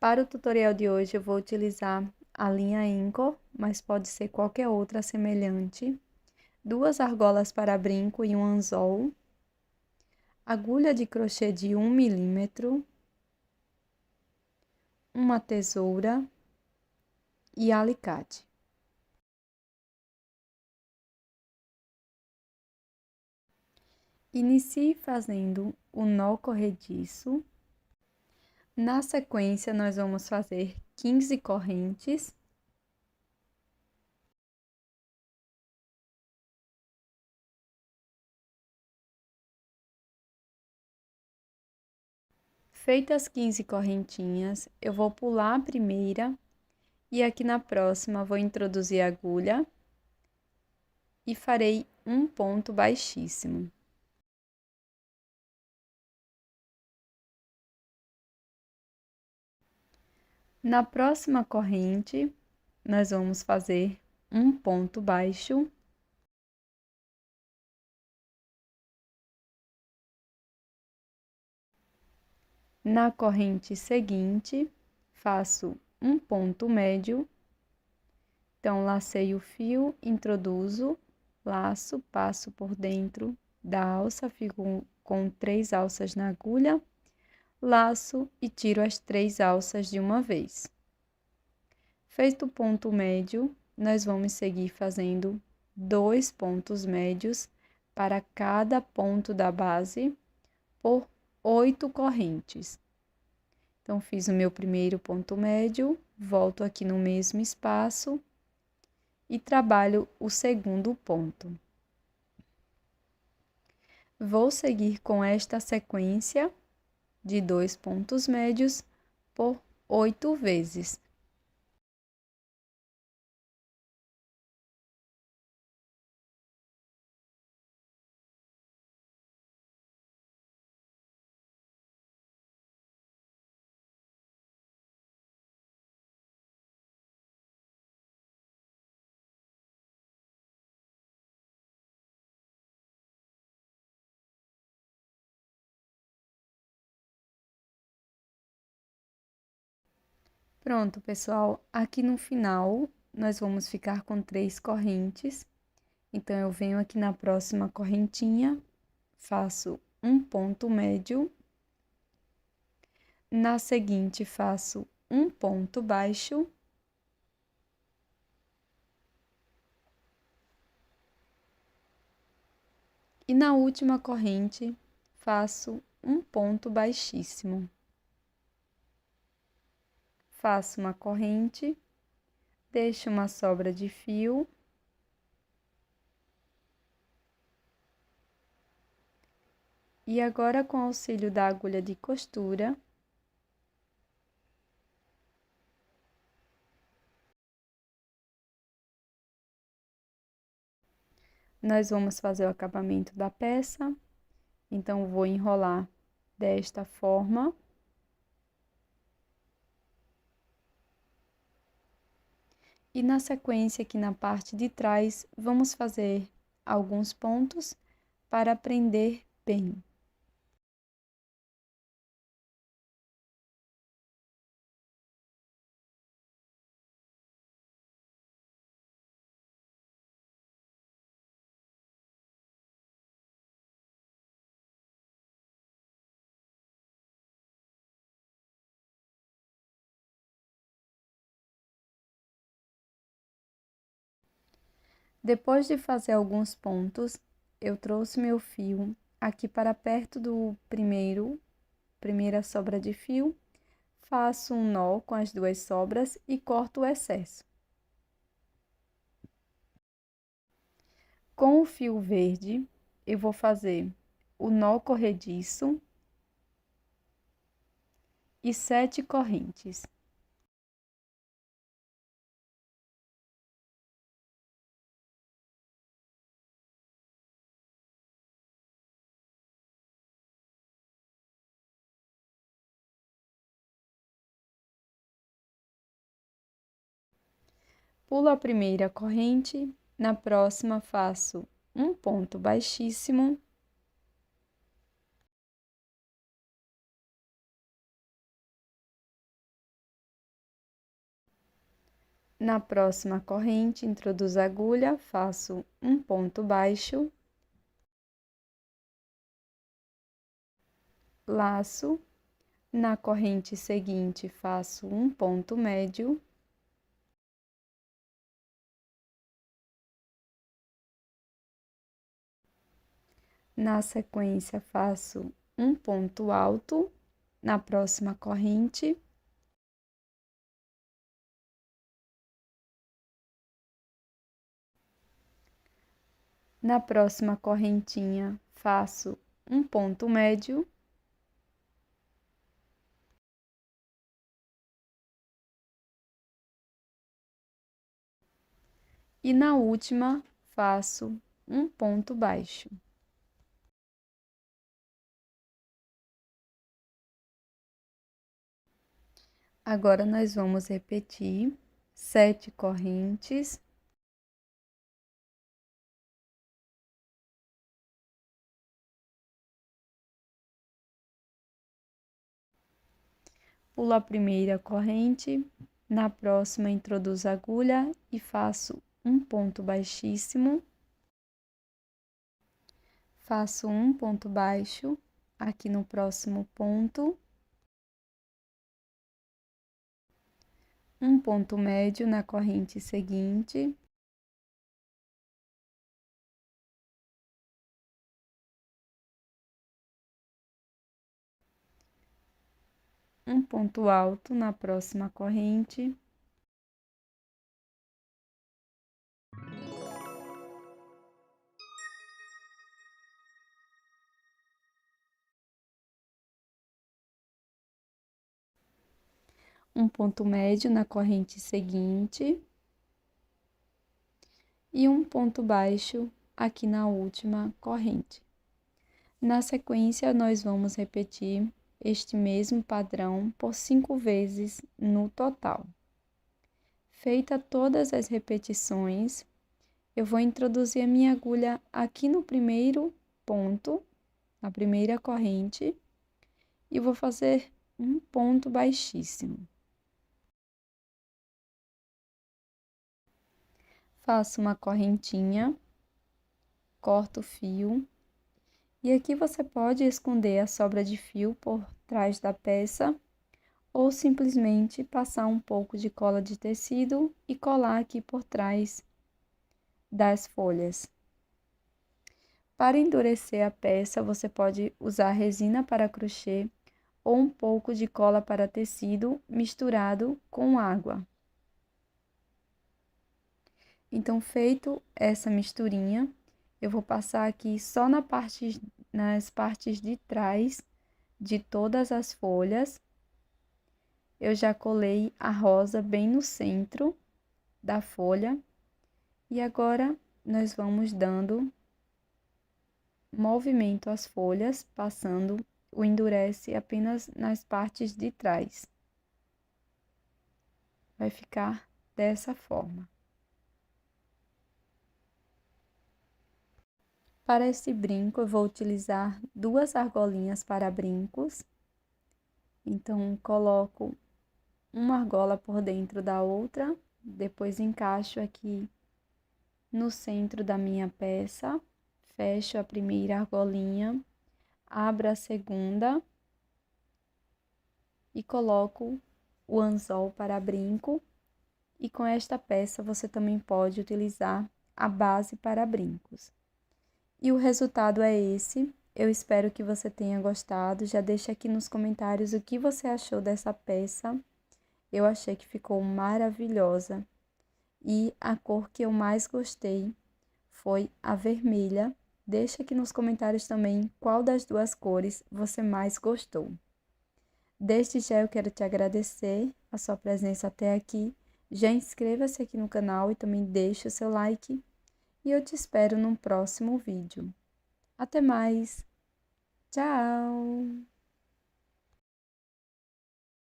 Para o tutorial de hoje, eu vou utilizar a linha Anchor, mas pode ser qualquer outra semelhante, 2 argolas para brinco e um anzol, agulha de crochê de 1 milímetro, uma tesoura e alicate. Inicie fazendo o nó corrediço. Na sequência, nós vamos fazer 15 correntes. Feitas as 15 correntinhas, eu vou pular a primeira e aqui na próxima vou introduzir a agulha e farei um ponto baixíssimo. Na próxima corrente, nós vamos fazer um ponto baixo. Na corrente seguinte, faço um ponto médio. Então, lacei o fio, introduzo, laço, passo por dentro da alça, fico com 3 alças na agulha, laço e tiro as 3 alças de uma vez. Feito o ponto médio, nós vamos seguir fazendo 2 pontos médios para cada ponto da base por 8 correntes. Então, fiz o meu primeiro ponto médio, volto aqui no mesmo espaço e trabalho o segundo ponto. Vou seguir com esta sequência de 2 pontos médios por 8 vezes. Pronto, pessoal, aqui no final nós vamos ficar com 3 correntes. Então, eu venho aqui na próxima correntinha, faço um ponto médio. Na seguinte, faço um ponto baixo. E na última corrente, faço um ponto baixíssimo. Faço uma corrente, deixo uma sobra de fio. E agora, com auxílio da agulha de costura, nós vamos fazer o acabamento da peça. Então, vou enrolar desta forma. E na sequência, aqui na parte de trás, vamos fazer alguns pontos para prender bem. Depois de fazer alguns pontos, eu trouxe meu fio aqui para perto do primeira sobra de fio, faço um nó com as 2 sobras e corto o excesso. Com o fio verde, eu vou fazer o nó corrediço e 7 correntes. Pulo a primeira corrente, na próxima faço um ponto baixíssimo. Na próxima corrente, introduzo a agulha, faço um ponto baixo, laço. Na corrente seguinte, faço um ponto médio. Na sequência, faço um ponto alto na próxima corrente. Na próxima correntinha, faço um ponto médio. E na última, faço um ponto baixo. Agora, nós vamos repetir 7 correntes. Pulo a primeira corrente, na próxima introduzo a agulha e faço um ponto baixíssimo. Faço um ponto baixo aqui no próximo ponto. Um ponto médio na corrente seguinte. Um ponto alto na próxima corrente. Um ponto médio na corrente seguinte. E um ponto baixo aqui na última corrente. Na sequência, nós vamos repetir este mesmo padrão por 5 vezes no total. Feita todas as repetições, eu vou introduzir a minha agulha aqui no primeiro ponto, na primeira corrente, e vou fazer um ponto baixíssimo. Faço uma correntinha, corto o fio, e aqui você pode esconder a sobra de fio por trás da peça, ou simplesmente passar um pouco de cola de tecido e colar aqui por trás das folhas. Para endurecer a peça, você pode usar resina para crochê ou um pouco de cola para tecido misturado com água. Então, feito essa misturinha, eu vou passar aqui só nas partes de trás de todas as folhas. Eu já colei a rosa bem no centro da folha. E agora, nós vamos dando movimento às folhas, passando o endurece apenas nas partes de trás. Vai ficar dessa forma. Para esse brinco, eu vou utilizar 2 argolinhas para brincos. Então, coloco uma argola por dentro da outra, depois encaixo aqui no centro da minha peça, fecho a primeira argolinha, abro a segunda e coloco o anzol para brinco. E com esta peça, você também pode utilizar a base para brincos. E o resultado é esse. Eu espero que você tenha gostado. Já deixa aqui nos comentários o que você achou dessa peça. Eu achei que ficou maravilhosa. E a cor que eu mais gostei foi a vermelha. Deixa aqui nos comentários também qual das 2 cores você mais gostou. Desde já eu quero te agradecer a sua presença até aqui. Já inscreva-se aqui no canal e também deixe o seu like. E eu te espero num próximo vídeo. Até mais! Tchau!